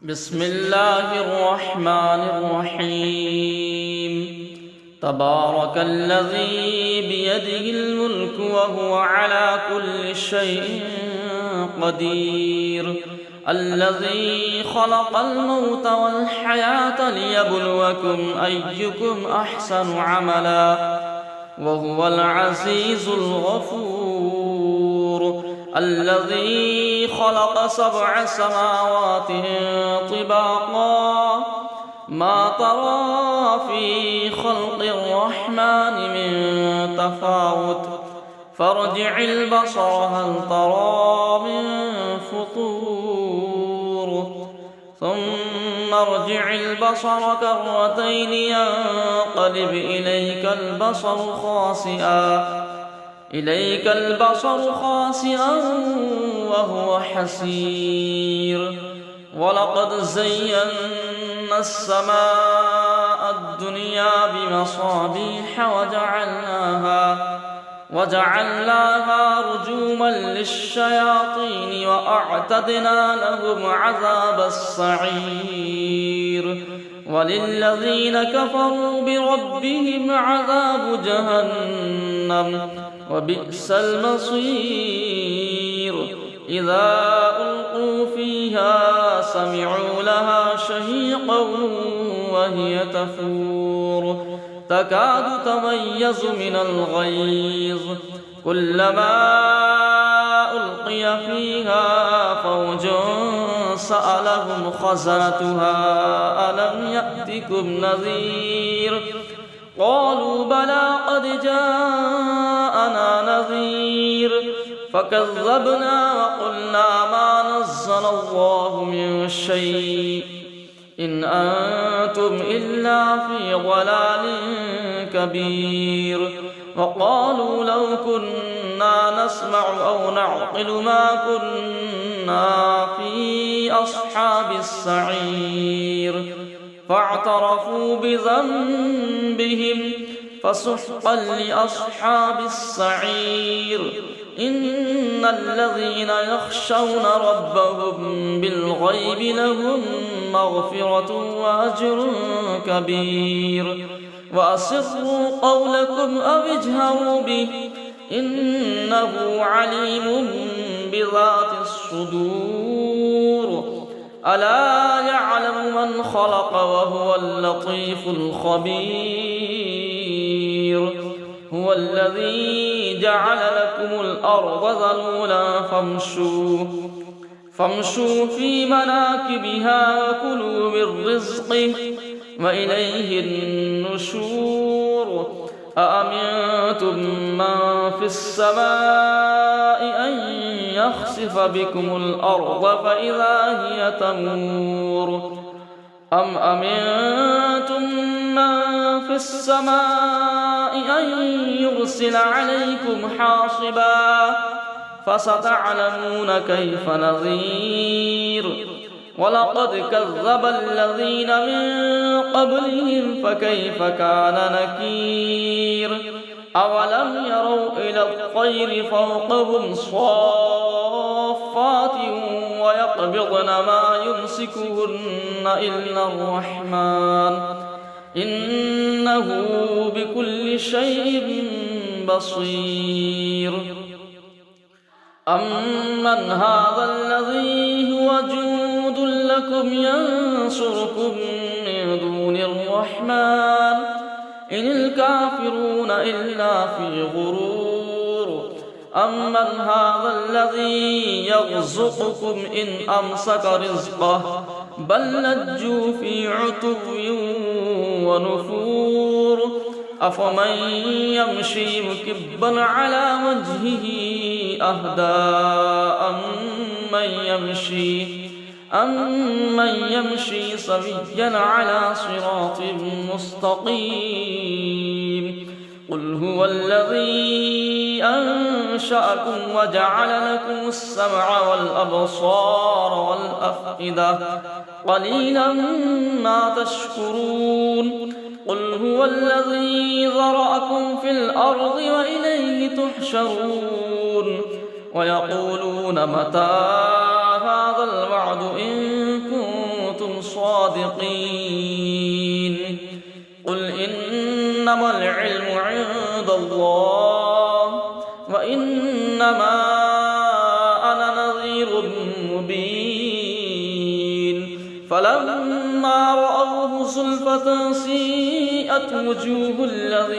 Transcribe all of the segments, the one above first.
بسم الله الرحمن الرحيم تبارك الذي بيده الملك وهو على كل شيء قدير الذي خلق الموت والحياة ليبلوكم أيكم أحسن عملا وهو العزيز الغفور الذي خلق 7 سماوات طباقا ما ترى في خلق الرحمن من تفاوت فارجع البصر هل ترى من فطور ثم ارجع البصر كرتين ينقلب إليك البصر خاسئا وهو حسير ولقد زينا السماء الدنيا بمصابيح وجعلناها رجوما للشياطين وأعتدنا لهم عذاب السعير وللذين كفروا بربهم عذاب جهنم وبئس المصير إذا ألقوا فيها سمعوا لها شهيقا وهي تفور تكاد تميز من الغيظ كلما ألقي فيها فوج سألهم خزنتها ألم يأتكم نذير قالوا بلى قد جاءنا نذير فكذبنا وقلنا ما نزل الله من شيء إن أنتم إلا في ضلال كبير وقالوا لو كنا نسمع أو نعقل ما كنا في أصحاب السعير فاعترفوا بذنبهم فسحقا لأصحاب السعير إن الذين يخشون ربهم بالغيب لهم مغفرة وأجر كبير وأسروا قولكم أو اجهروا به إنه عليم بذات الصدور ألا يعلم من خلق وهو اللطيف الخبير هو الذي جعل لكم الأرض ذلولا فامشوا في مناكبها وكلوا من رزقه وإليه النشور أأمنتم من في السماء أن يخسف بكم الأرض فإذا هي تمور أم أمنتم من في السماء أن يرسل عليكم حاصبا فستعلمون كيف نذير ولقد كذب الذين من قبلهم فكيف كان نكير أولم يروا إلى الطير فوقهم صافات ويقبضن ما يمسكهن إلا الرحمن إنه بكل شيء بصير أمن هذا الذي هو جند لكم ينصركم من دون الرحمن إن الكافرون إلا في غرور أمن هذا الذي يرزقكم إن أمسك رزقه بل لجوا في عتو ونفور أفمن يمشي مكبا على وجهه أهدى أمن يمشي سويا على صراط مستقيم قل هو الذي أنشأكم وجعل لكم السمع والأبصار والأفئدة قليلا ما تشكرون قل هو الذي ذرأكم في الأرض وإليه تحشرون ويقولون متى هذا الوعد إن كنتم صادقين قل إنما العلم عند الله وإنما أنا نذير مبين فلما رأوه زلفة سيئت وجوه الذين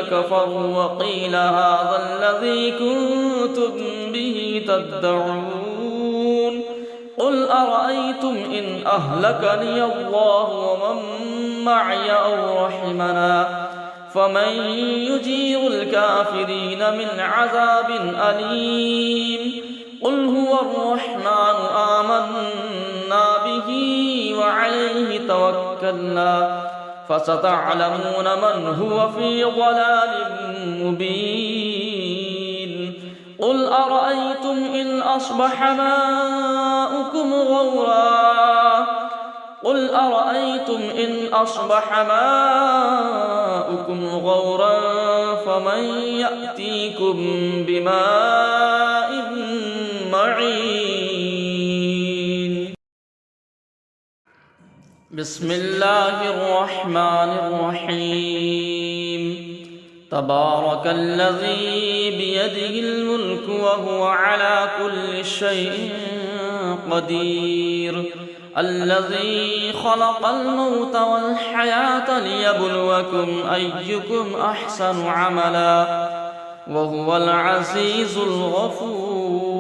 كفروا وقيل هذا الذي كنتم به تدعون قل أرأيتم إن أهلكني الله ومن معي أو رحمنا فمن يجير الكافرين من عذاب أليم قل هو الرحمن آمنا به وعليه توكلنا فستعلمون من هو في ضلال مبين قل أرأيتم إن أصبح ماؤكم غورا فمن يأتيكم بماء معين بسم الله الرحمن الرحيم تبارك الذي بيده الملك وهو على كل شيء قدير الذي خلق الموت والحياة ليبلوكم أيكم أحسن عملا وهو العزيز الغفور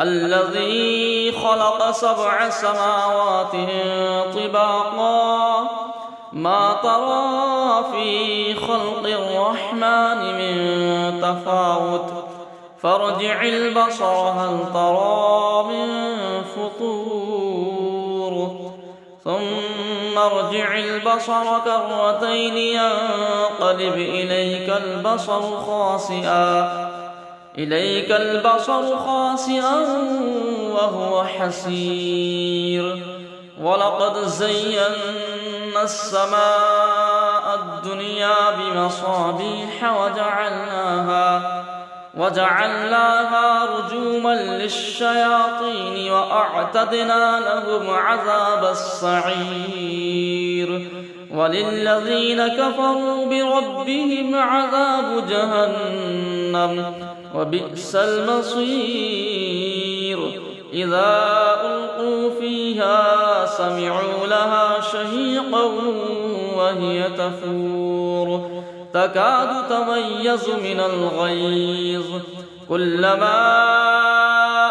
الذي خلق 7 سماوات طباقا ما ترى في خلق الرحمن من تفاوت فارجع البصر هل ترى من فطور ثم ارجع البصر كرتين ينقلب إليك البصر خاسئا وهو حسير ولقد زينا السماء الدنيا بمصابيح وجعلناها رجوما للشياطين وأعتدنا لهم عذاب السعير وللذين كفروا بربهم عذاب جهنم وبئس المصير إذا ألقوا فيها سمعوا لها شهيقا وهي تفور تكاد تميز من الغيظ كلما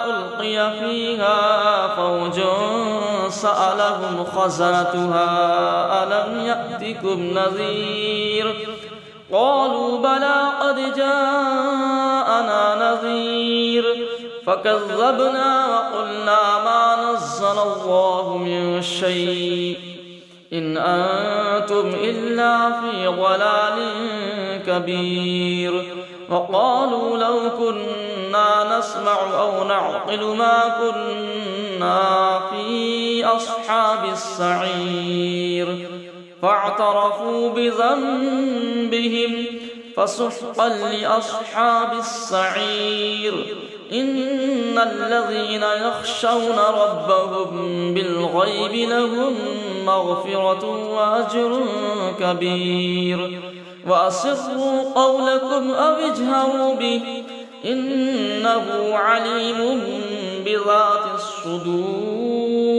ألقي فيها فوج سألهم خزنتها ألم يأتكم نذير قالوا بلى قد جاءنا نذير فكذبنا وقلنا ما نزل الله من شيء إن أنتم إلا في ضلال كبير وقالوا لو كنا نسمع أو نعقل ما كنا في أصحاب السعير فاعترفوا بذنبهم فسحقا لأصحاب السعير إن الذين يخشون ربهم بالغيب لهم مغفرة وأجر كبير وأسروا قولكم أو اجهروا به إنه عليم بذات الصدور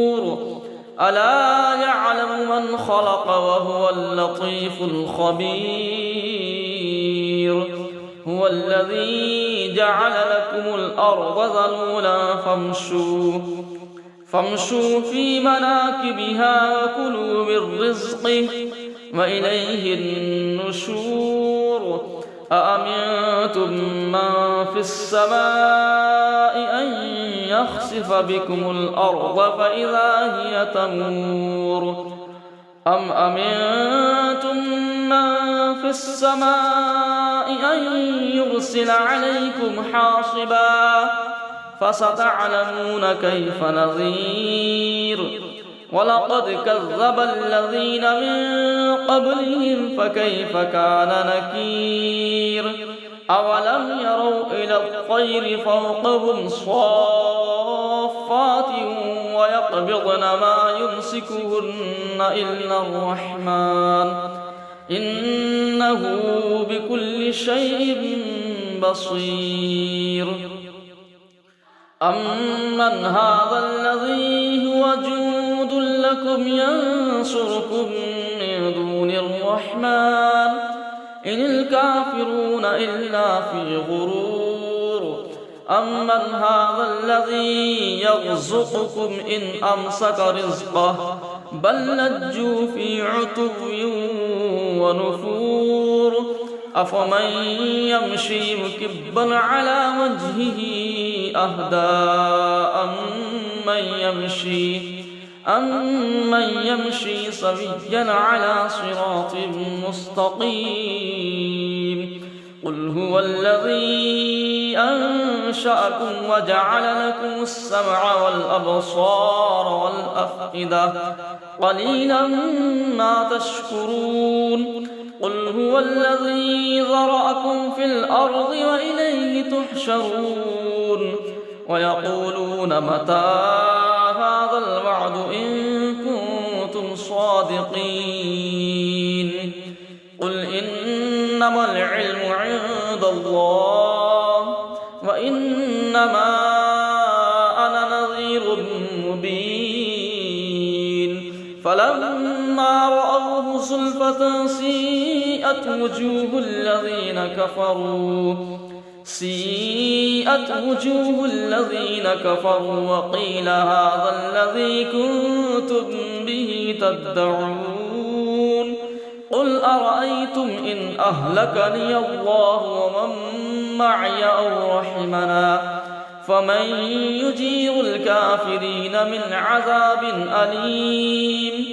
ألا يعلم من خلق وهو اللطيف الخبير هو الذي جعل لكم الأرض ذلولا فامشوا في مناكبها وكلوا من رزقه وإليه النشور أأمنتم من في السماء أن يخسف بكم الأرض فإذا هي تمور أم أمنتم من في السماء أن يرسل عليكم حاصبا فستعلمون كيف نذير ولقد كذب الذين من قبلهم فكيف كان نكير أولم يروا إلى الطير فوقهم صافات ويقبضن ما يمسكهن إلا الرحمن إنه بكل شيء بصير أمن هذا الذي هو جند لكم ينصركم من دون الرحمن إن الكافرون إلا في غرور أمن هذا الذي يرزقكم إن أمسك رزقه بل لجوا في عتو ونفور أفمن يمشي مكبا على وجهه أهدى أمن يمشي سويا على صراط مستقيم قل هو الذي أنشأكم وجعل لكم السمع والأبصار والأفئدة قليلا ما تشكرون قل هو الذي ذرأكم في الأرض وإليه تحشرون ويقولون متى هذا الوعد إن كنتم صادقين قل إنما العلم عند الله وإنما أنا نذير مبين فلما رأوه زلفة سيئت وجوه الذين كفروا وقيل هذا الذي كنتم به تدعون قل أرأيتم إن أهلكني الله ومن معي أو رحمنا فمن يجير الكافرين من عذاب أليم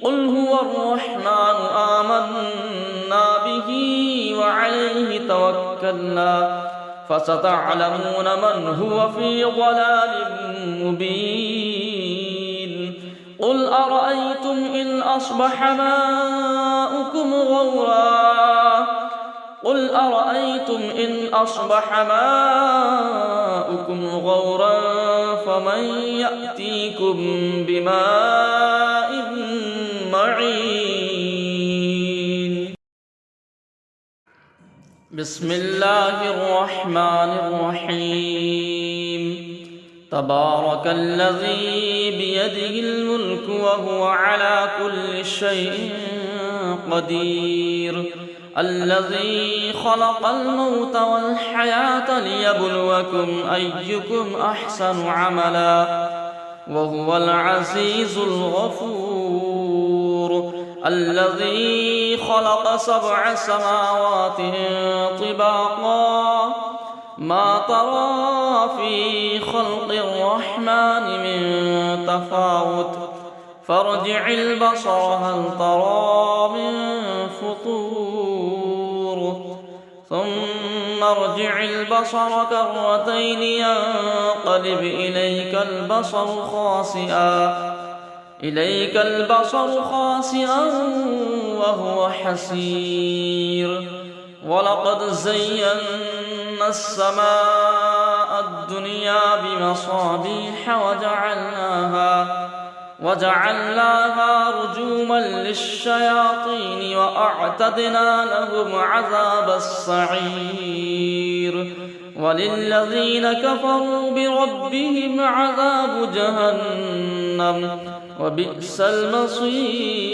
قل هو الرحمن آمنا به وعليه توكلنا فستعلمون من هو في ضلال مبين قل أرأيتم إن أصبح ماؤكم غورا فمن يأتيكم بماء معين بسم الله الرحمن الرحيم تبارك الذي بيده الملك وهو على كل شيء قدير الذي خلق الموت والحياة ليبلوكم أيكم أحسن عملا وهو العزيز الغفور الذي خلق 7 سماوات طباقا ما ترى في خلق الرحمن من تفاوت فارجع البصر هل ترى من فطور ثم ارجع البصر كرتين ينقلب إليك البصر خاسئا وهو حسير ولقد زينا السماء الدنيا بمصابيح وجعلناها رجوما للشياطين وأعتدنا لهم عذاب السعير وللذين كفروا بربهم عذاب جهنم وبئس المصير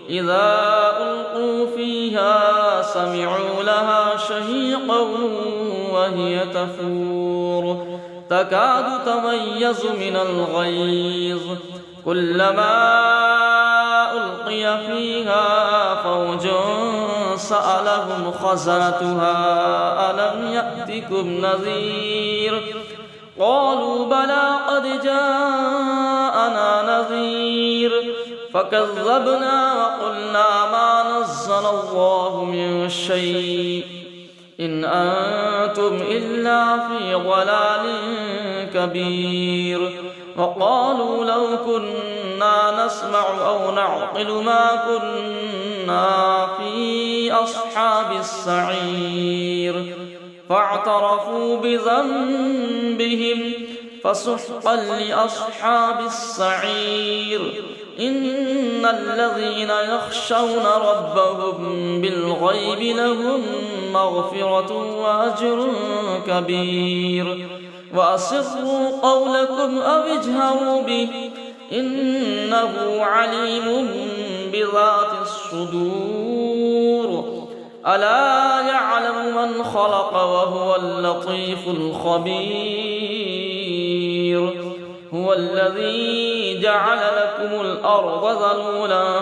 إذا ألقوا فيها سمعوا لها شهيقا وهي تفور تكاد تميز من الغيظ كلما ألقي فيها فوج سألهم خزنتها ألم يأتكم نذير قالوا بلى قد جاءنا نذير فكذبنا وقلنا ما نزل الله من شيء إن أنتم إلا في ضلال كبير وقالوا لو كنا نسمع أو نعقل ما كنا في أصحاب السعير فاعترفوا بذنبهم فسحقا لأصحاب السعير إن الذين يخشون ربهم بالغيب لهم مغفرة وأجر كبير وأسروا قولكم أو اجهروا به إنه عليم بذات الصدور ألا يعلم من خلق وهو اللطيف الخبير هو الذي جعل لكم الأرض ذلولا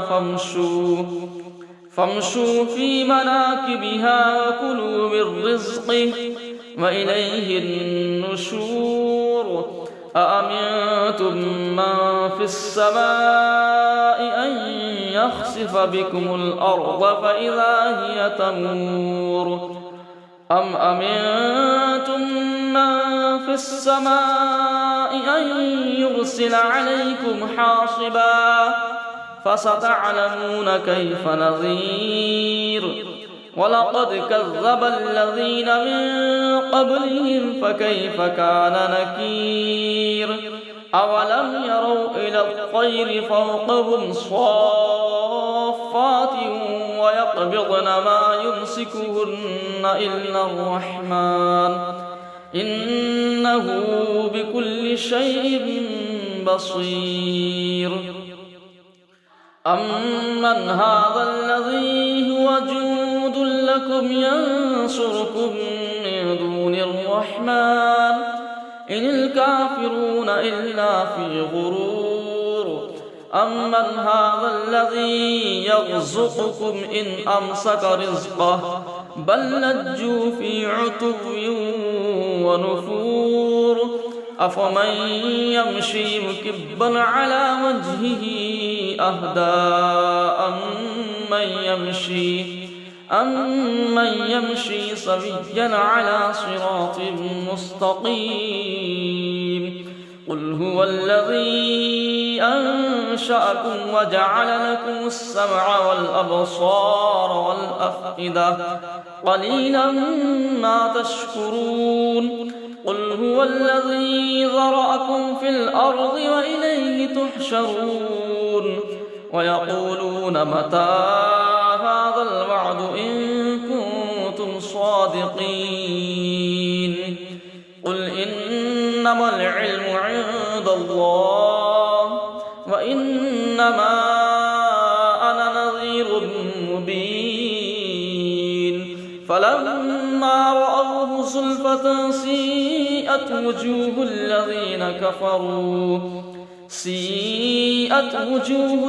فامشوا في مناكبها وكلوا من رزقه وإليه النشور أأمنتم من في السماء أن يخسف بكم الأرض فإذا هي تمور أم أمنتم من في السماء أن يرسل عليكم حاصبا فستعلمون كيف نذير ولقد كذب الذين من قبلهم فكيف كان نكير أولم يروا إلى الطير فوقهم صافات ويقبضن ما يمسكهن إلا الرحمن إنه بكل شيء بصير أمن هذا الذي هو جند لكم ينصركم من دون الرحمن إن الكافرون إلا في غرور أمن هذا الذي يرزقكم إن أمسك رزقه بل لجوا في عتو ونفور أفمن يمشي مكبا على وجهه أهدى أمن يمشي سويا على صراط مستقيم قل هو الذي أنشأكم وجعل لكم السمع والأبصار والأفئدة قليلا ما تشكرون قل هو الذي ذرأكم في الأرض وإليه تحشرون ويقولون متى هذا الوعد إن كنتم صادقين قل إنما العلم عند الله وإنما أنا نذير مبين فلما رأوه زلفة سيئت وجوه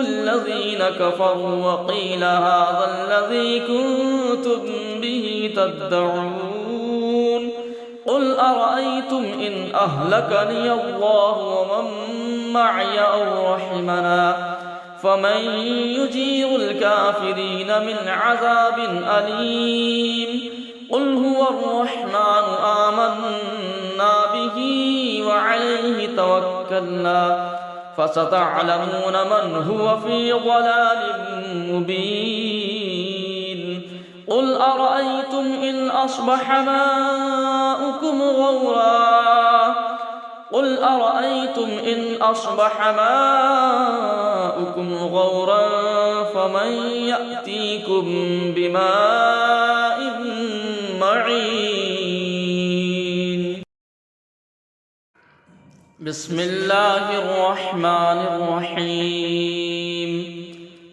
الذين كفروا وقيل هذا الذي كنتم به تدعون قل أرأيتم إن أهلكني الله ومن معي أو رحمنا فمن يجير الكافرين من عذاب أليم قل هو الرحمن آمنا به وعليه توكلنا فستعلمون من هو في ضلال مبين قل أرأيتم إن أصبح ماؤكم غورا فمن يأتيكم بماء معين بسم الله الرحمن الرحيم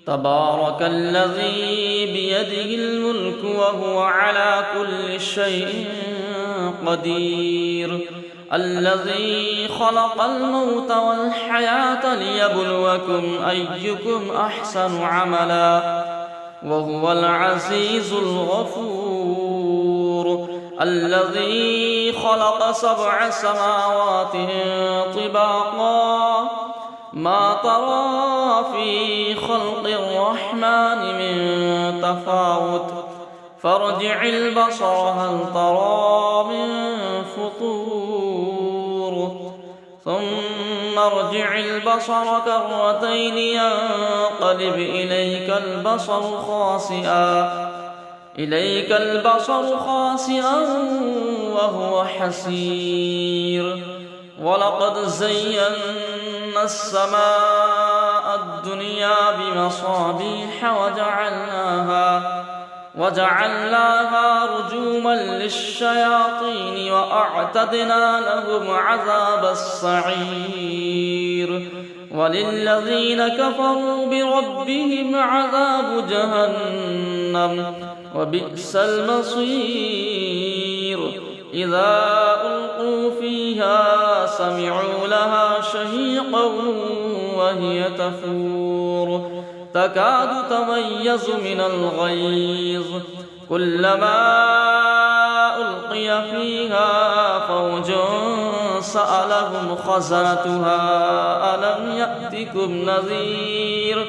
تبارك الذي بيده الملك وهو على كل شيء قدير الذي خلق الموت والحياة ليبلوكم أيكم أحسن عملا وهو العزيز الغفور الذي خلق 7 سماوات طباقا ما ترى في خلق الرحمن من تفاوت فارجع البصر هل ترى من فطور ثم ارجع البصر كرتين ينقلب إليك البصر خاسئا وهو حسير ولقد زينا السماء الدنيا بمصابيح وجعلناها رجوما للشياطين وأعتدنا لهم عذاب السعير وللذين كفروا بربهم عذاب جهنم وبئس المصير إذا ألقوا فيها سمعوا لها شهيقا وهي تفور تكاد تميز من الغيظ كلما ألقي فيها فوج سألهم خزنتها ألم يأتكم نذير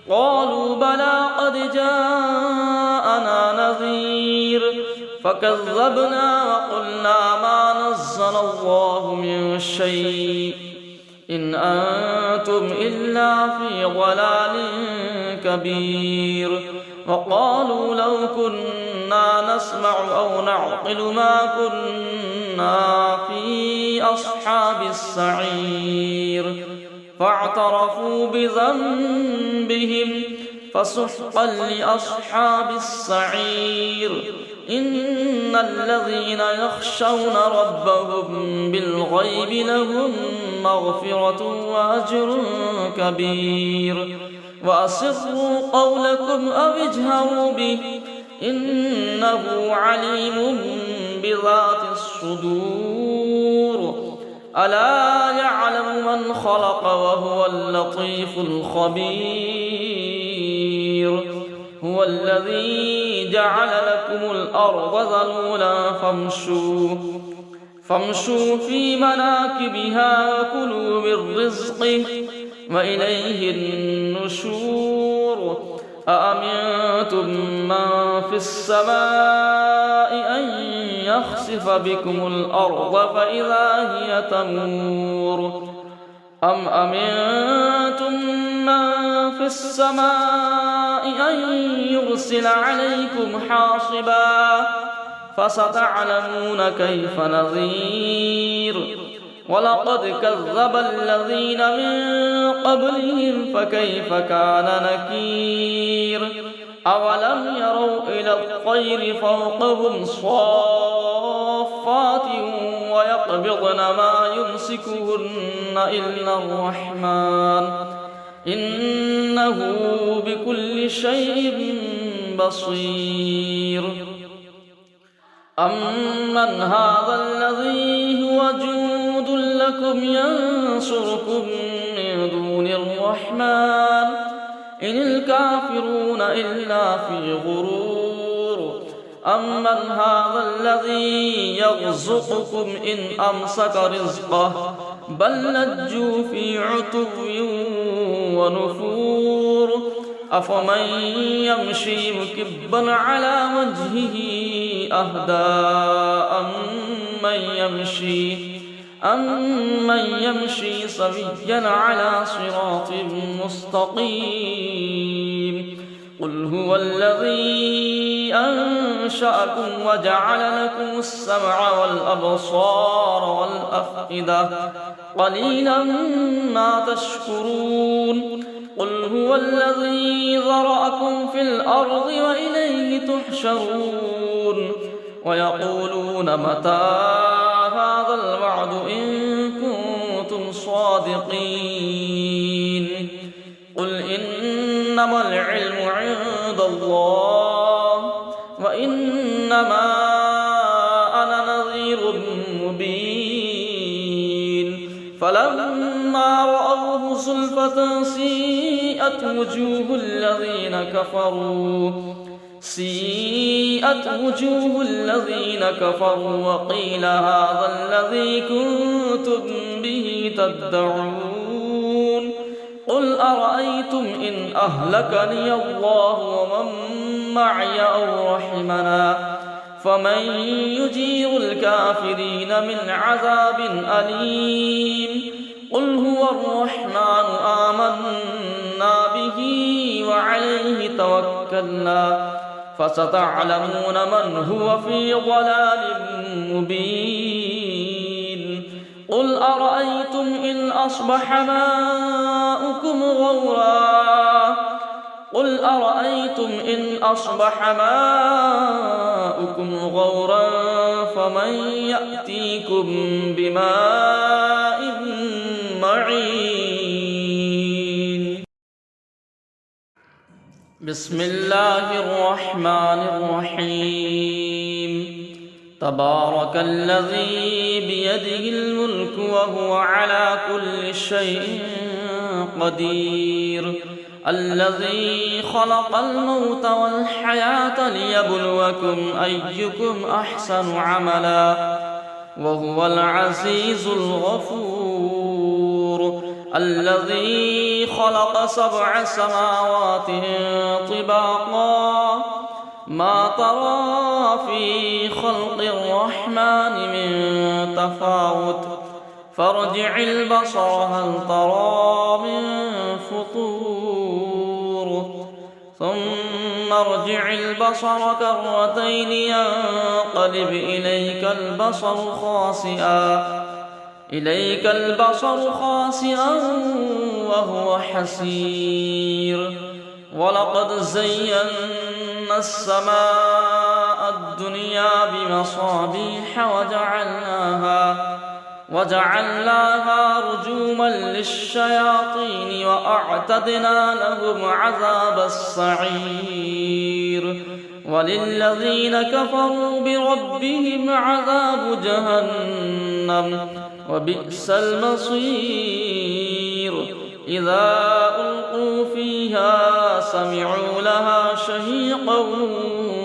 قالوا بلى قد جاءنا نذير فكذبنا وقلنا ما نزل الله من شيء إن أنتم إلا في ضلال كبير وقالوا لو كنا نسمع أو نعقل ما كنا في أصحاب السعير فاعترفوا بذنبهم فسحقا لأصحاب السعير إن الذين يخشون ربهم بالغيب لهم مغفرة وأجر كبير وأسروا قولكم أو اجهروا به إنه عليم بذات الصدور ألا يعلم من خلق وهو اللطيف الخبير هو الذي جعل لكم الأرض ذلولا فامشوا في مناكبها وكلوا من رزقه وإليه النشور أأمنتم من في السماء أن يخسف بكم الأرض فإذا هي تمور أم أمنتم من في السماء أن يرسل عليكم حاصبا فستعلمون كيف نذير ولقد كذب الذين من قبلهم فكيف كان نكير أولم يروا إلى الطير فوقهم صافات ويقبضن ما يمسكهن إلا الرحمن إنه بكل شيء بصير أمن هذا الذي هو جند لكم ينصركم من دون الرحمن إن الكافرون إلا في غرور أمن هذا الذي يرزقكم إن أمسك رزقه بل لجوا في عتو ونفور أفمن يمشي مكبا على وجهه أهدى أمن يمشي سويا على صراط مستقيم قل هو الذي أنشأكم وجعل لكم السمع والأبصار والأفئدة قليلا ما تشكرون قل هو الذي ذرأكم في الأرض وإليه تحشرون ويقولون متى هذا الوعد إن كنتم صادقين قل إنما العلم عند الله وإنما أنا نذير مبين فلما رأوه زلفة سيئت وجوه الذين كفروا وقيل هذا الذي كنتم به تدعون قل أرأيتم إن أهلكني الله ومن معي أو رحمنا فمن يجير الكافرين من عذاب أليم قل هو الرحمن آمنا به وعليه توكلنا فستعلمون من هو في ضلال مبين قل أرأيتم إن أصبح ماؤكم غورا فمن يأتيكم بماء معين بسم الله الرحمن الرحيم تبارك الذي بيده الملك وهو على كل شيء قدير الذي خلق الموت والحياة ليبلوكم أيكم أحسن عملا وهو العزيز الغفور الذي خلق 7 سماوات طباقا ما ترى في خلق الرحمن من تفاوت فارجع البصر هل ترى من فطور ثم ارجع البصر كرتين ينقلب إليك البصر خاسئا وهو حسير ولقد زينا السماء الدنيا بمصابيح وجعلناها رجوما للشياطين وأعتدنا لهم عذاب السعير وللذين كفروا بربهم عذاب جهنم وبئس المصير إذا ألقوا فيها سمعوا لها شهيقا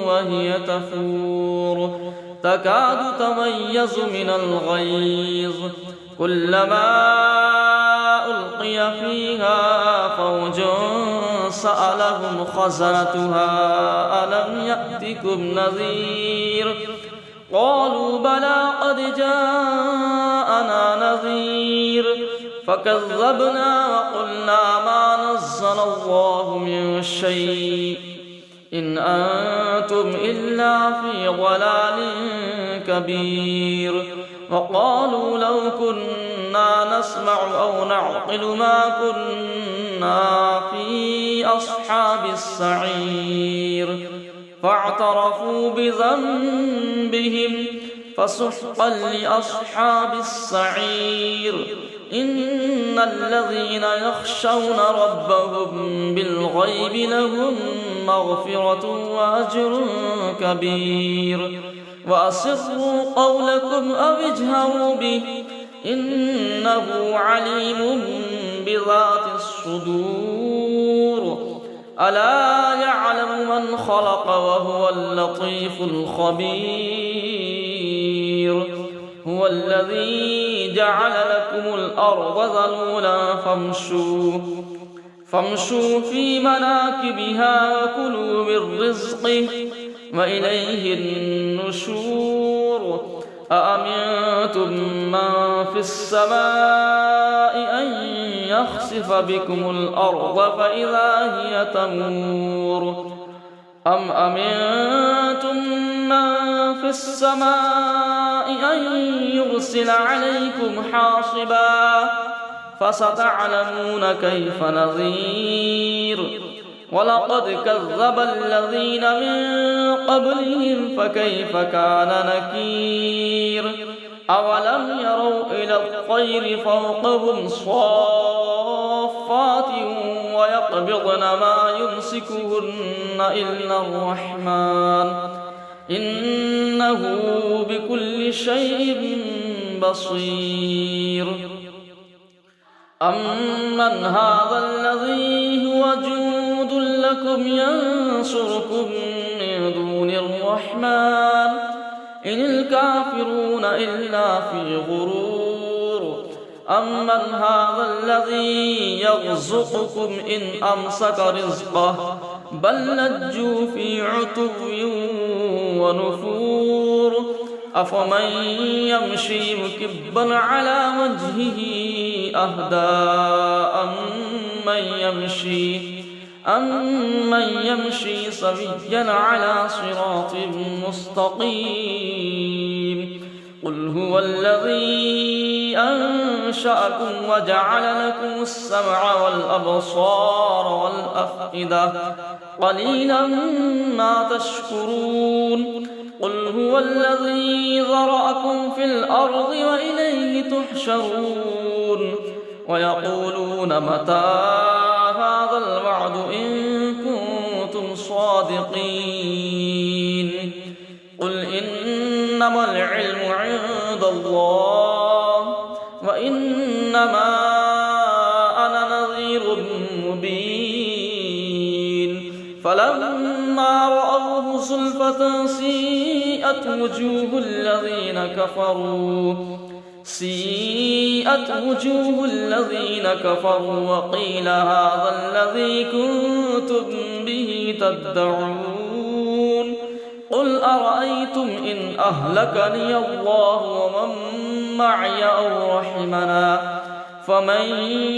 وهي تفور تكاد تميز من الغيظ كلما ألقي فيها فوج سألهم خزنتها ألم يأتكم نذير قالوا بلى قد جاءنا نذير فكذبنا وقلنا ما نزل الله من شيء إن أنتم إلا في ضلال كبير وقالوا لو كنا نسمع أو نعقل ما كنا في أصحاب السعير فاعترفوا بذنبهم فسحقا لأصحاب السعير إن الذين يخشون ربهم بالغيب لهم مغفرة وأجر كبير وأسروا قولكم أو اجهروا به إنه عليم بذات الصدور ألا يعلم من خلق وهو اللطيف الخبير هو الذي جعل لكم الأرض ذلولا فامشوا في مناكبها وكلوا من رزقه وإليه النشور أأمنتم من في السماء أن يخسف بكم الأرض فإذا هي تمور أم أمنتم من في السماء أن يرسل عليكم حاصبا فستعلمون كيف نذير ولقد كذب الذين من قبلهم فكيف كان نكير أولم يروا إلى الطير فوقهم صافات ويقبضن ما يمسكهن إلا الرحمن إنه بكل شيء بصير أمن هذا الذي هو جند لكم ينصركم من دون الرحمن إن الكافرون إلا في غرور أمن هذا الذي يرزقكم إن أمسك رزقه بل لجوا في عتو ونفور أفمن يمشي مكبا على وجهه أهدى أمن يمشي سويا على صراط مستقيم قل هو الذي أنشأكم وجعل لكم السمع والأبصار والأفئدة قليلا ما تشكرون قل هو الذي ذرأكم في الأرض وإليه تحشرون ويقولون متى هذا الوعد إن كنتم صادقين قل إنما العلم عند الله وإنما أنا نذير مبين فلما رأوه زلفة سيئت وجوه الذين كفروا وقيل هذا الذي كنتم به تدعون قل أرأيتم إن أهلكني الله ومن معي أو رحمنا فمن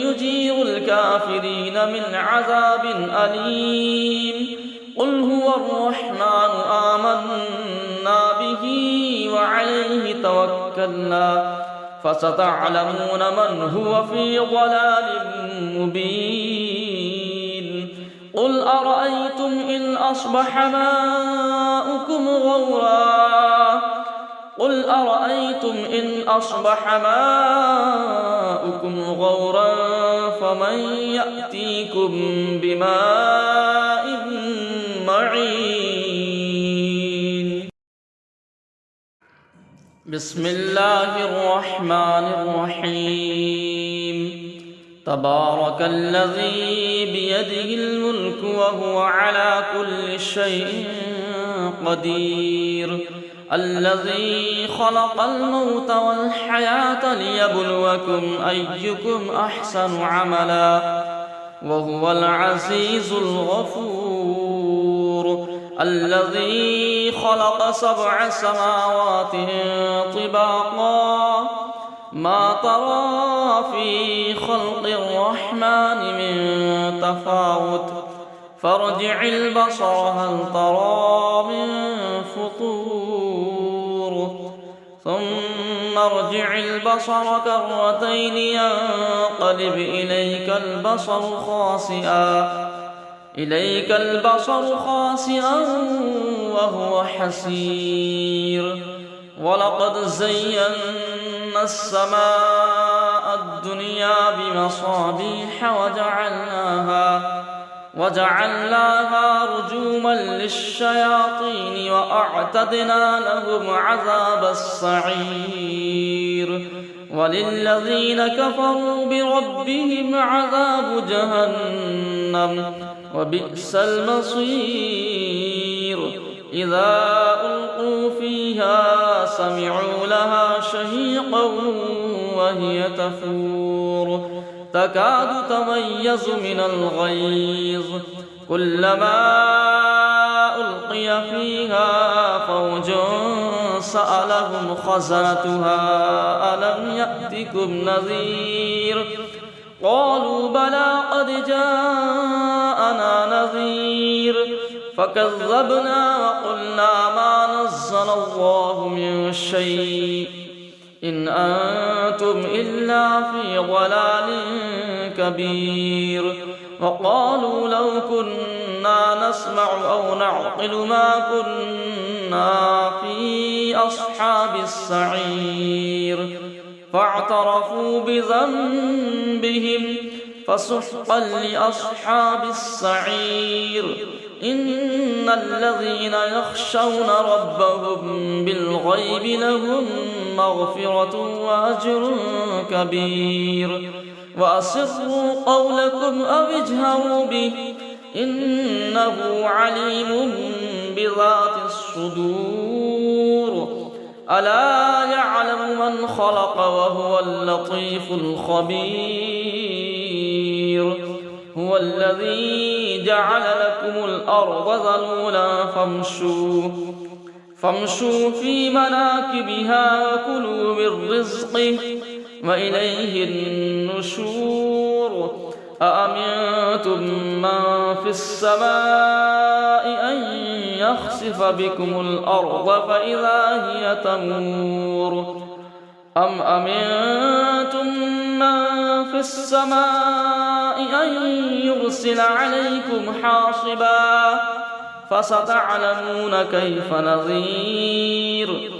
يجير الكافرين من عذاب أليم قل هو الرحمن آمنا به وعليه توكلنا فستعلمون من هو في ضلال مبين قل أرأيتم إن أصبح ماؤكم غورا فمن يأتيكم بماء معين بسم الله الرحمن الرحيم تبارك الذي بيده الملك وهو على كل شيء قدير الذي خلق الموت والحياة ليبلوكم أيكم أحسن عملا وهو العزيز الغفور الذي خلق 7 سماوات طباقا ما ترى في خلق الرحمن من تفاوت فارجع البصر هل ترى من فطور ثم ارجع البصر كرتين ينقلب إليك البصر خاسئا وهو حسير ولقد زينا السماء الدنيا بمصابيح وجعلناها رجوما للشياطين وأعتدنا لهم عذاب السعير وللذين كفروا بربهم عذاب جهنم وبئس المصير إذا ألقوا فيها سمعوا لها شهيقا وهي تفور تكاد تميز من الغيظ كلما ألقي فيها فوج سألهم خزنتها ألم يأتكم نذير قالوا بلى قد جاءنا نذير فكذبنا وقلنا ما نزل الله من شيء إن أنتم إلا في ضلال كبير وقالوا لو كنا نسمع أو نعقل ما كنا في أصحاب السعير فاعترفوا بذنبهم فسحقا لأصحاب السعير إن الذين يخشون ربهم بالغيب لهم مغفرة وأجر كبير وأسروا قولكم أو اجهروا به إنه عليم بذات الصدور ألا يعلم من خلق وهو اللطيف الخبير هو الذي جعل لكم الأرض ذلولا فامشوا في مناكبها وكلوا من رزقه وإليه النشور أأمنتم من في السماء أن يخسف بكم الأرض فإذا هي تمور أم أمنتم من في السماء أن يرسل عليكم حاصبا فستعلمون كيف نذير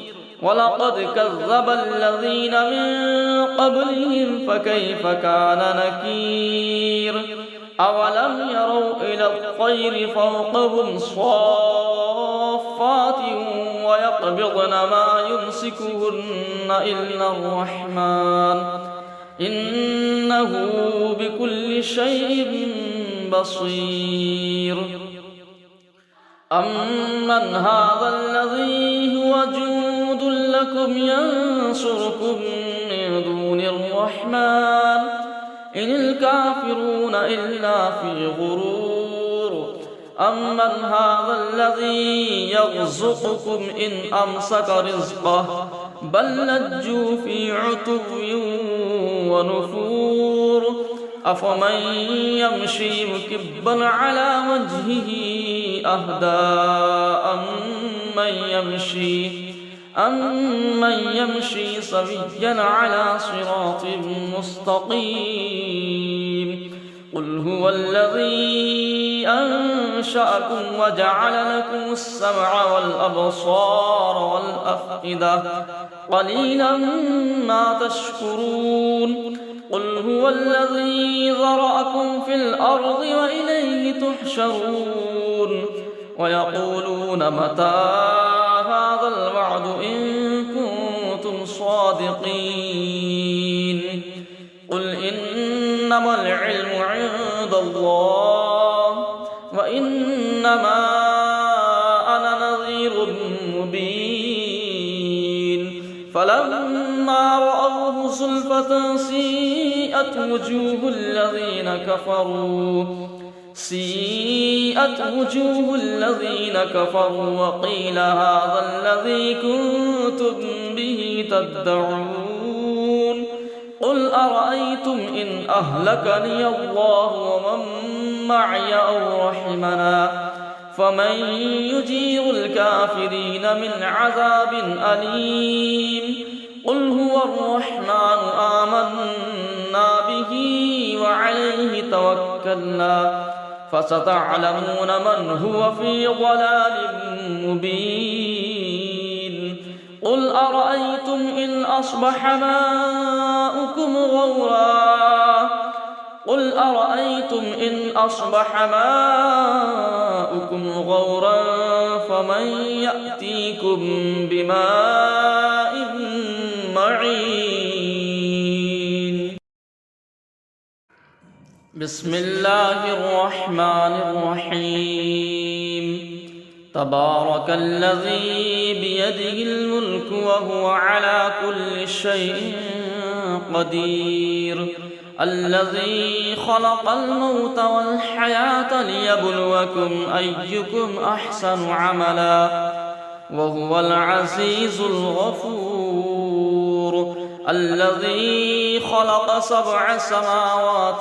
ولقد كذب الذين من قبلهم فكيف كان نكير أولم يروا إلى الطير فوقهم صافات ويقبضن ما يمسكهن إلا الرحمن إنه بكل شيء بصير أمن هذا الذي هو جند لكم ينصركم من دون الرحمن إن الكافرون إلا في غرور أمن هذا الذي يرزقكم إن أمسك رزقه بل لجوا في عتو ونفور أفمن يمشي مكبا على وجهه أهدى أمن يمشي سويا على صراط مستقيم قل هو الذي أنشأكم وجعل لكم السمع والأبصار والأفئدة قليلا ما تشكرون قل هو الذي ذرأكم في الأرض وإليه تحشرون ويقولون متى هذا الوعد إن كنتم صادقين قل إنما العلم عند الله وإنما أنا نذير مبين فلما رأوه زلفة سيئت وجوه الذين كفروا وقيل هذا الذي كنتم به تدعون قل أرأيتم إن أهلكني الله ومن معي أو رحمنا فمن يجير الكافرين من عذاب أليم قل هو الرحمن آمنا به وعليه توكلنا فستعلمون من هو في ضلال مبين قل أرأيتم إن أصبح ماؤكم غورا فمن يأتيكم بماء معين بسم الله الرحمن الرحيم تبارك الذي بيده الملك وهو على كل شيء قدير الذي خلق الموت والحياة ليبلوكم أيكم أحسن عملا وهو العزيز الغفور الذي خلق 7 سماوات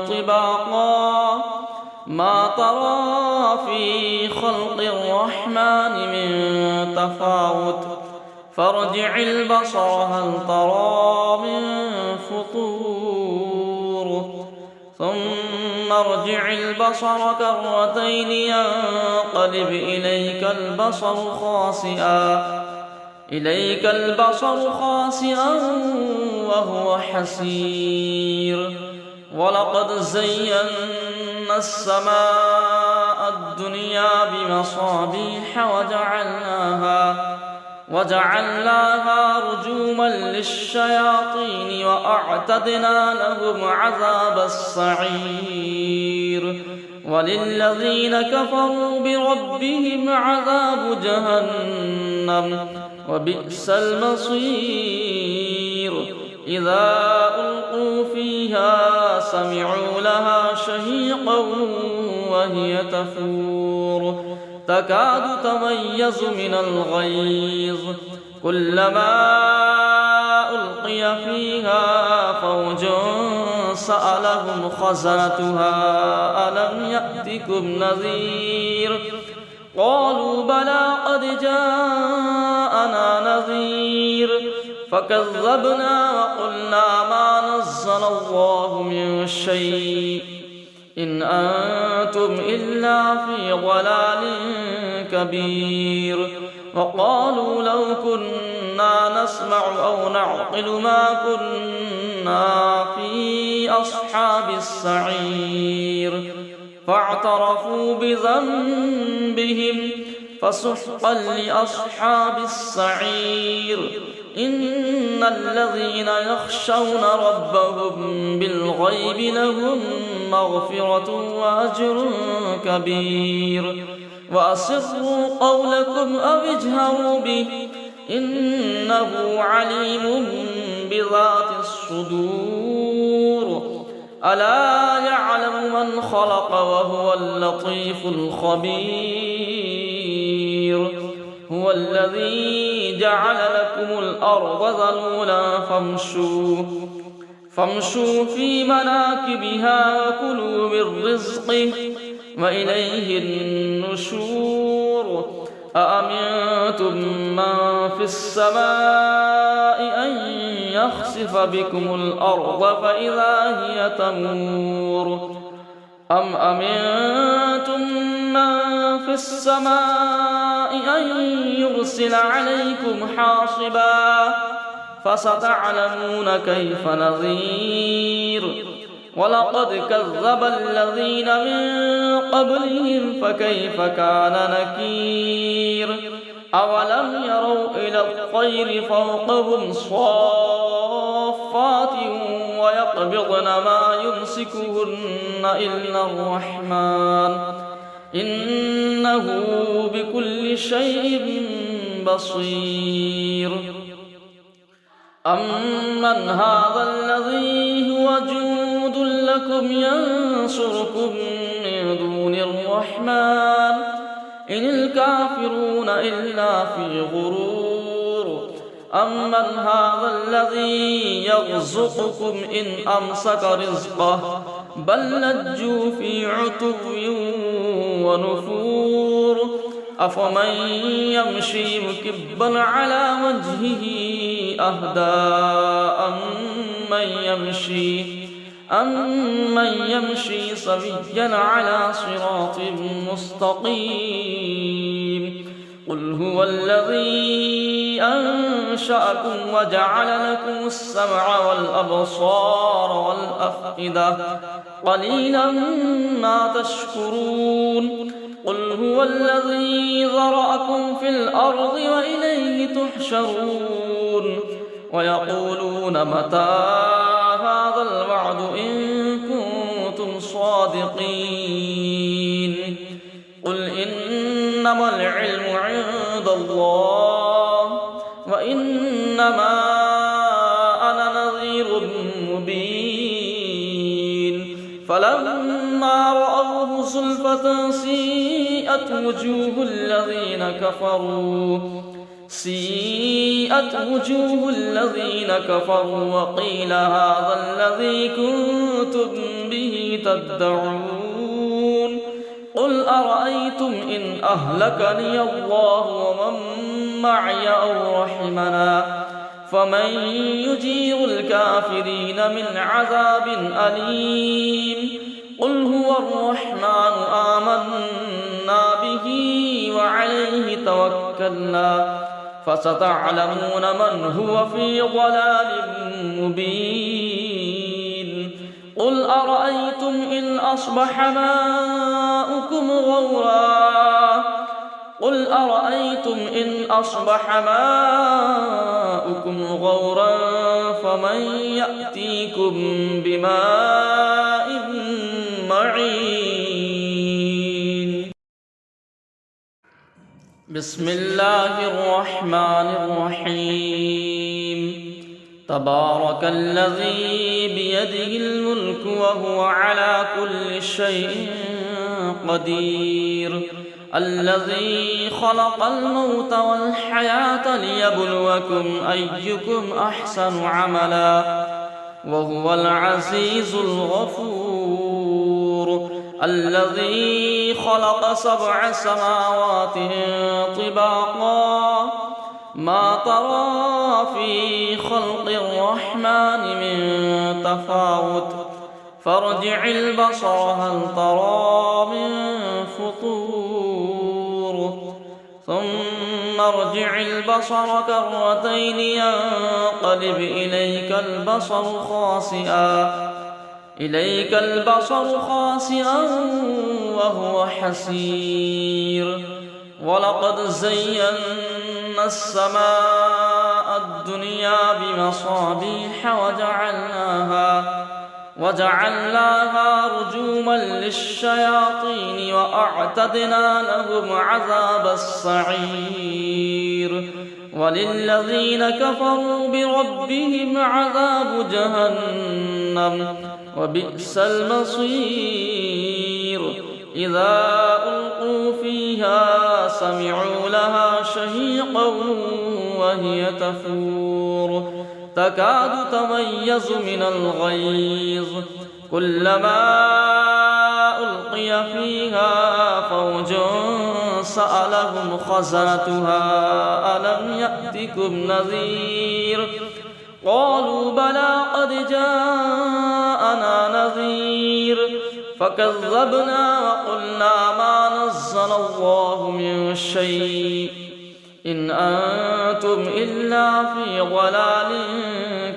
طباقا ما ترى في خلق الرحمن من تفاوت فارجع البصر هل ترى من فطور ثم ارجع البصر كرتين ينقلب إليك البصر خاسئا وهو حسير ولقد زينا السماء الدنيا بمصابيح وجعلناها رجوما للشياطين وأعتدنا لهم عذاب السعير وللذين كفروا بربهم عذاب جهنم وبئس المصير إذا ألقوا فيها سمعوا لها شهيقا وهي تفور تكاد تميز من الغيظ كلما ألقي ألقي فيها فوج سألهم خزنتها ألم يأتكم نذير قالوا بلى قد جاءنا نذير فكذبنا وقلنا ما نزل الله من شيء إن أنتم إلا في ضلال كبير وقالوا لو كنا نسمع أو نعقل ما كنا في أصحاب السعير فاعترفوا بذنبهم فسحقا لأصحاب السعير إن الذين يخشون ربهم بالغيب لهم مغفرة وأجر كبير وأسروا قولكم أو اجهروا به إنه عليم بذات الصدور ألا يعلم من خلق وهو اللطيف الخبير هو الذي جعل لكم الأرض ذلولا فامشوا في مناكبها وكلوا من رزقه وإليه النشور أأمنتم من في السماء أن يخسف بكم الأرض فإذا هي تمور أم أمنتم من في السماء أن يرسل عليكم حاصبا فستعلمون كيف نذير ولقد كذب الذين من قبلهم فكيف كان نكير أولم يروا إلى الطير فوقهم صافات ويقبضن ما يمسكهن إلا الرحمن إنه بكل شيء بصير أمن هذا الذي هو جند لكم ينصركم من دون الرحمن إن الكافرون إلا في غرور أمن هذا الذي يرزقكم إن أمسك رزقه بل لجوا في عتو ونفور أفمن يمشي مكبا على وجهه أهدى أمن يمشي سويا على صراط مستقيم قل هو الذي أنشأكم وجعل لكم السمع والأبصار والأفئدة قليلا ما تشكرون قل هو الذي ذرأكم في الأرض وإليه تحشرون ويقولون متى هذا الوعد إن كنتم صادقين قل إنما العلم عند الله وإنما أنا نذير مبين فلما رأوه زلفة سيئت وجوه الذين كفروا وقيل هذا الذي كنتم به تدعون قل أرأيتم إن أهلكني الله ومن معي أو رحمنا فمن يجير الكافرين من عذاب أليم قل هو الرحمن آمنا به وعليه توكلنا فستعلمون من هو في ضلال مبين قل أرأيتم إن أصبح ماؤكم غورا فمن يأتيكم بماء معين بسم الله الرحمن الرحيم تبارك الذي بيده الملك وهو على كل شيء قدير الذي خلق الموت والحياة ليبلوكم أيكم أحسن عملا وهو العزيز الغفور الذي خلق 7 سماوات طباقا ما ترى في خلق الرحمن من تفاوت فارجع البصر هل ترى من فطور ثم ارجع البصر كرتين ينقلب إليك البصر خاسئا وهو حسير ولقد زينا السماء الدنيا بمصابيح وجعلناها رجوما للشياطين وأعتدنا لهم عذاب السعير وللذين كفروا بربهم عذاب جهنم وبئس المصير إذا ألقوا فيها سمعوا لها شهيقا وهي تفور تكاد تميز من الغيظ كلما ألقي فيها فوج سألهم خزنتها ألم يأتكم نذير قالوا بلى قد جاءنا نذير فكذبنا وقلنا ما نزل الله من شيء إن أنتم إلا في ضلال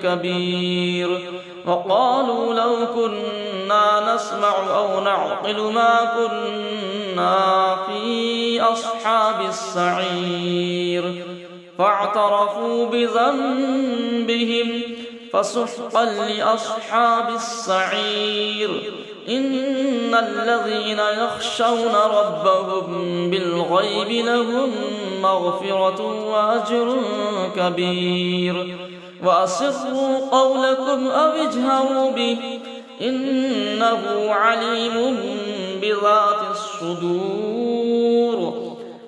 كبير وقالوا لو كنا نسمع أو نعقل ما كنا في أصحاب السعير فاعترفوا بذنبهم فسحقا لأصحاب السعير إن الذين يخشون ربهم بالغيب لهم مغفرة وأجر كبير وأسروا قولكم أو اجهروا به إنه عليم بذات الصدور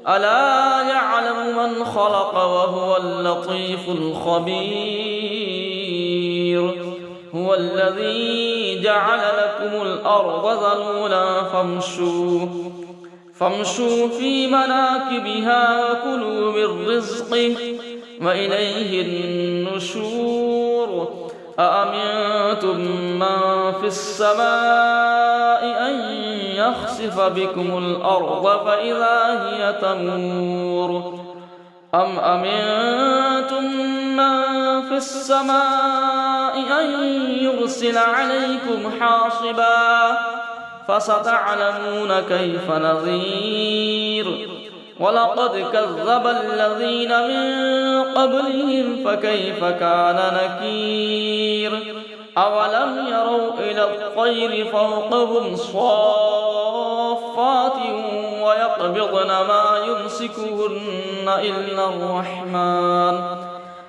ألا يعلم من خلق وهو اللطيف الخبير هو الذي جعل لكم الأرض ذلولا فامشوا في مناكبها وكلوا من رزقه وإليه النشور أأمنتم من في السماء أن يخسف بكم الأرض فإذا هي تمور أم أمنتم من في السماء أن يرسل عليكم حاصبا فستعلمون كيف نذير ولقد كذب الذين من قبلهم فكيف كان نكير أولم يروا إلى الطير فوقهم صافات ويقبضن ما يمسكهن إلا الرحمن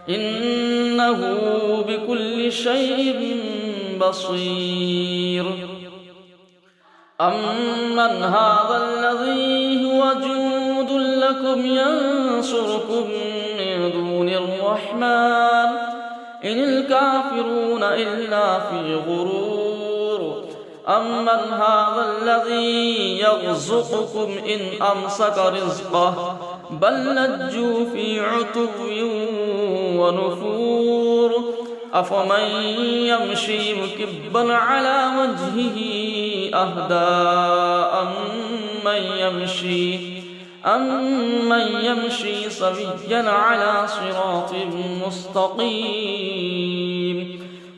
إنه بكل شيء بصير أمن هذا الذي هو جند لكم ينصركم من دون الرحمن إن الكافرون إلا في غرور أمن هذا الذي يرزقكم إن أمسك رزقه بل لجوا في عتو ونفور أفمن يمشي مكبا على وجهه أهدى أمن يمشي سويا على صراط مستقيم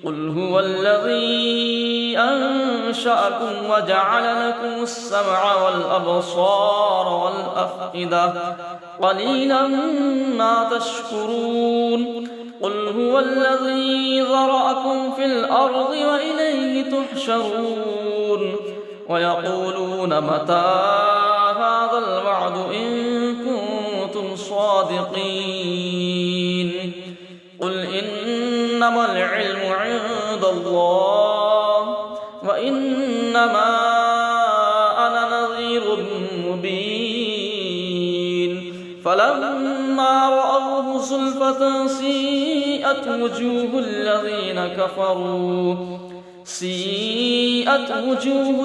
قل هو الذي أنشأكم وجعل لكم السمع والأبصار والأفئدة قليلا ما تشكرون قل هو الذي ذرأكم في الأرض وإليه تحشرون ويقولون متى هذا الوعد إن كنتم صادقين قل إنما العلم عند الله وإنما أنا نذير مبين زلفة سيئت وجوه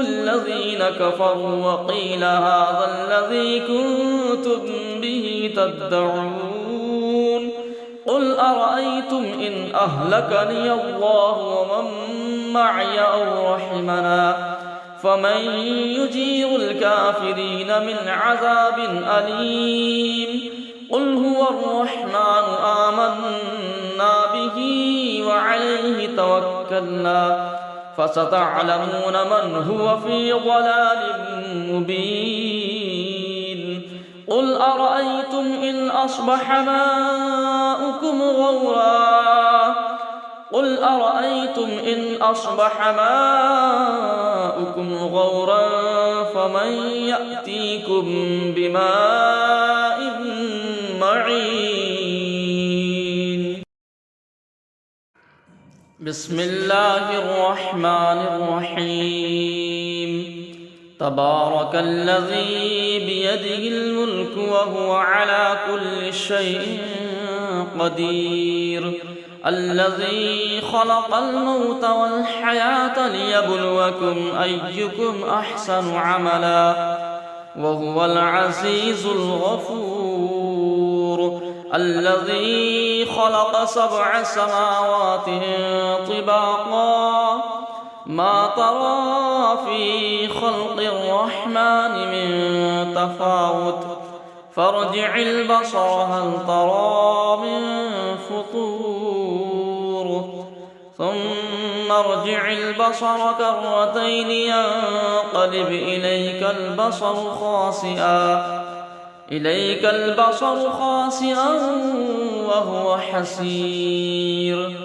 الذين كفروا وقيل هذا الذي كنتم به تدعون قل أرأيتم إن أهلكني الله ومن معي أو رحمنا فمن يجير الكافرين من عذاب أليم قل هو الرحمن آمنا به وعليه توكلنا فستعلمون من هو في ضلال مبين قل أرأيتم إن أصبح ماؤكم غورا فمن يأتيكم بماء معين بسم الله الرحمن الرحيم تبارك الذي بيده الملك وهو على كل شيء قدير الذي خلق الموت والحياة ليبلوكم أيكم أحسن عملا وهو العزيز الغفور الذي خلق 7 سماوات طباقا ما ترى في خلق الرحمن من تفاوت فارجع البصر هل ترى من فطور ثم ارجع البصر كرتين ينقلب إليك البصر خاسئا وهو حسير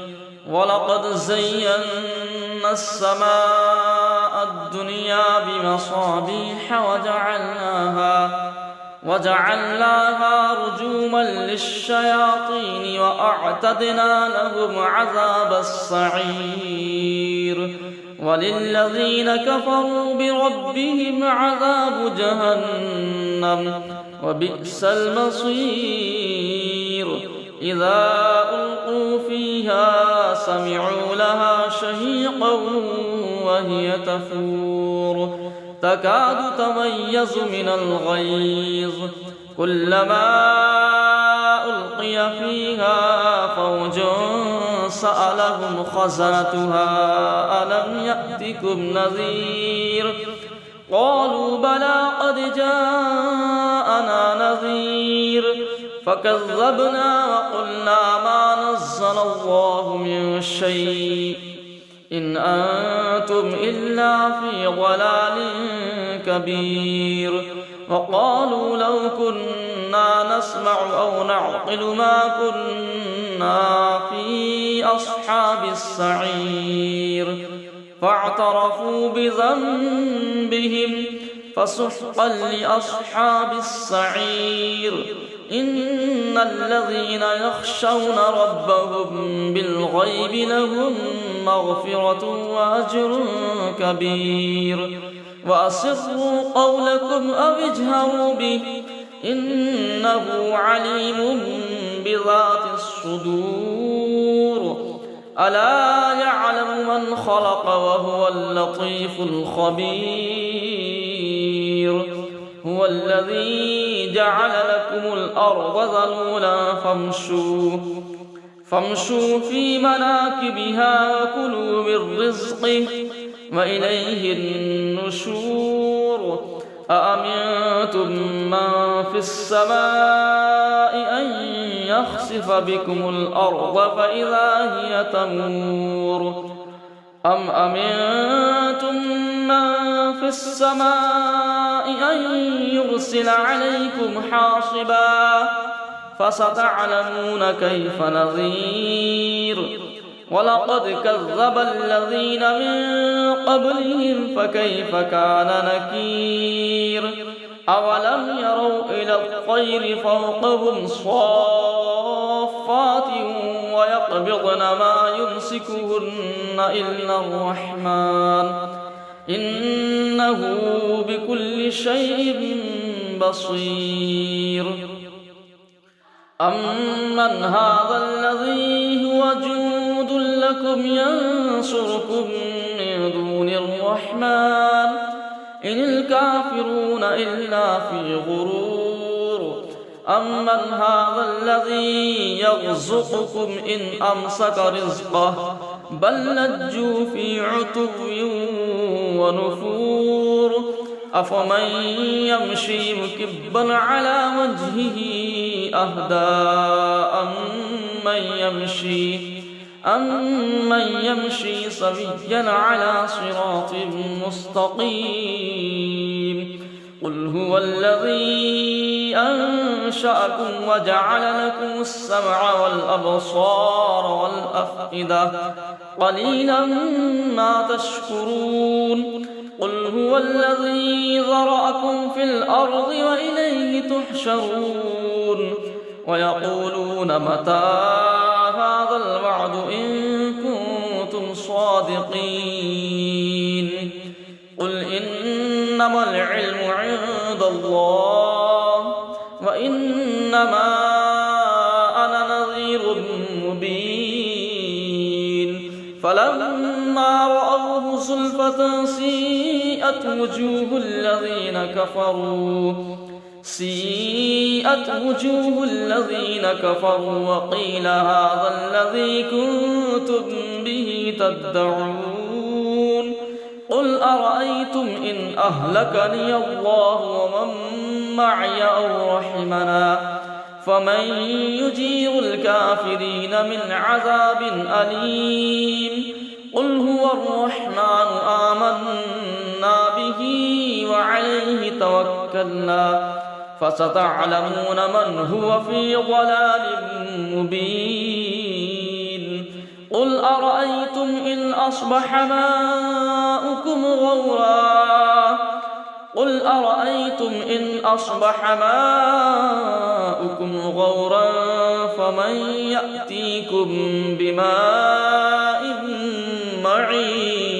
ولقد زينا السماء الدنيا بمصابيح وجعلناها رجوما للشياطين وأعتدنا لهم عذاب السعير وللذين كفروا بربهم عذاب جهنم وبئس المصير إذا ألقوا فيها سمعوا لها شهيقا وهي تفور تكاد تميز من الغيظ كلما ألقي فيها فوج سألهم خزنتها ألم يأتكم نذير قالوا بلى قد جاءنا نذير فكذبنا وقلنا ما نزل الله من شيء إن أنتم إلا في ضلال كبير وقالوا لو كنا نسمع أو نعقل ما كنا في أصحاب السعير فاعترفوا بذنبهم فسحقا لأصحاب السعير إن الذين يخشون ربهم بالغيب لهم مغفرة وأجر كبير وأسروا قولكم أو اجهروا به إنه عليم بذات الصدور ألا يعلم من خلق وهو اللطيف الخبير هو الذي جعل لكم الأرض ذلولا فامشوا في مناكبها وكلوا من رزقه وإليه النشور أأمنتم من في السماء أن يخسف بكم الأرض فإذا هي تمور أم أمنتم من في السماء أن يرسل عليكم حاصبا فستعلمون كيف نذير ولقد كذب الذين من قبلهم فكيف كان نكير أولم يروا إلى الطير فوقهم صافات ويقبضن ما يمسكهن إلا الرحمن إنه بكل شيء بصير أمن هذا الذي هو جند لكم ينصركم من دون الرحمن إن الكافرون إلا في غرور أمن هذا الذي يرزقكم إن أمسك رزقه بل لجوا في عتو ونفور أفمن يمشي مكبا على وجهه أهدى أمن يمشي سويا على صراط مستقيم قل هو الذي أنشأكم وجعل لكم السمع والأبصار والأفئدة قليلا ما تشكرون قل هو الذي ذرأكم في الأرض وإليه تحشرون ويقولون متى هذا الوعد إن كنتم صادقين قل إنما العلم عند الله وإنما أنا نذير مبين فلما رأوه زلفة سيئت وجوه الذين كفروا وقيل هذا الذي كنتم به تدعون قل أرأيتم إن أهلكني الله ومن معي أو رحمنا فمن يجير الكافرين من عذاب أليم قل هو الرحمن آمنا به وعليه توكلنا فستعلمون من هو في ضلال مبين قل أرأيتم إن أصبح ماؤكم غورا فمن يأتيكم بماء معين